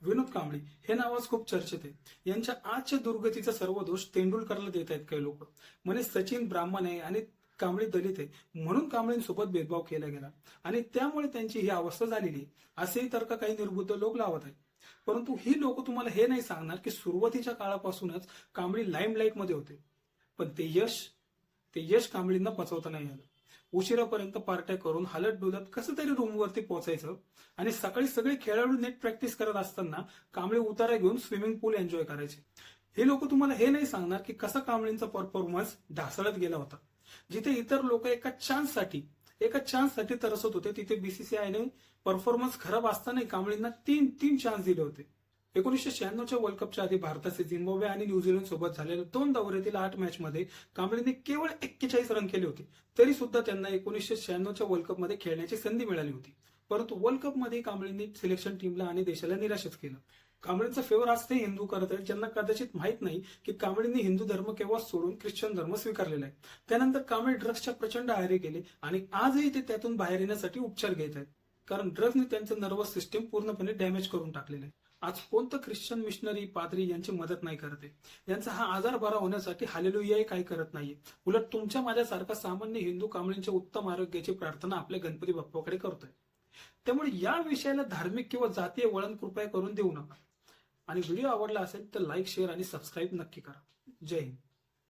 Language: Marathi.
विनोद कांबळे हे नाव आज खूप चर्चेत आहे. यांच्या आजच्या दुर्गतीचा सर्व दोष तेंडुलकरला देत आहेत काही लोक. म्हणे सचिन ब्राह्मण आहे आणि कांबळे दलित आहे म्हणून कांबळेंसोबत भेदभाव केला गेला आणि त्यामुळे त्यांची ही अवस्था झालेली असेही तर्क काही निर्बुद्ध लोक लावत आहेत. परंतु ही लोक तुम्हाला हे नाही सांगणार की सुरुवातीच्या काळापासूनच कांबळे लाईमलाईट मध्ये होते, पण ते यश कांबळेंना पचवता नाही आलं. उशिरापर्यंत पार्ट्या करून हालत डुलत कसं तरी रूमवरती पोहोचायचं आणि सकाळी सगळे खेळाडू नेट प्रॅक्टिस करत असताना कांबळे उतारा घेऊन स्विमिंग पूल एन्जॉय करायचे. हे लोक तुम्हाला हे नाही सांगणार की कसा कांबळेंचा परफॉर्मन्स ढासळत गेला होता. जिथे इतर लोक एका चान्ससाठी तरसत होते, तिथे बीसीसीआयने परफॉर्मन्स खराब असतानाही कांबळेंना तीन चान्स दिले होते. 1996च्या वर्ल्ड कपच्या आधी भारताचे झिम्बाब्वे आणि न्यूझीलंड सोबत झालेल्या 2 दौऱ्यातील 8 मॅच मध्ये कांबळेंनी केवळ 41 रन केले होते. तरी सुद्धा त्यांना 1996च्या वर्ल्ड कप मध्ये खेळण्याची संधी मिळाली होती. परंतु वर्ल्ड कप मध्ये कांबळेंनी सिलेक्शन टीमला आणि देशाला निराशच केलं. कांबळेंचा फेवर आज ते हिंदू करत आहेत ज्यांना कदाचित माहित नाही की कांबळेंनी हिंदू धर्म केव्हा सोडून ख्रिश्चन धर्म स्वीकारलेला आहे. त्यानंतर कांबळे ड्रग्सच्या प्रचंड आहारी गेले आणि आजही ते त्यातून बाहेर येण्यासाठी उपचार घेत आहेत, कारण ड्रग्सने त्यांचं नर्वस सिस्टीम पूर्णपणे डॅमेज करून टाकलेलं आहे. आज कोणतं ख्रिश्चन मिशनरी पाद्री यांची मदत नाही करत आहे. यांचा हा आजार बरा होण्यासाठी हालेलुयाही काही करत नाहीये. उलट तुमच्या माझ्यासारखा सामान्य हिंदू कांबळेंच्या उत्तम आरोग्याची प्रार्थना आपल्या गणपती बाप्पाकडे करतोय. त्यामुळे या विषयाला धार्मिक किंवा जातीय वळण कृपया करून देऊ नका आणि व्हिडिओ आवडला असेल तर लाईक, शेअर आणि सबस्क्राईब नक्की करा. जय हिंद.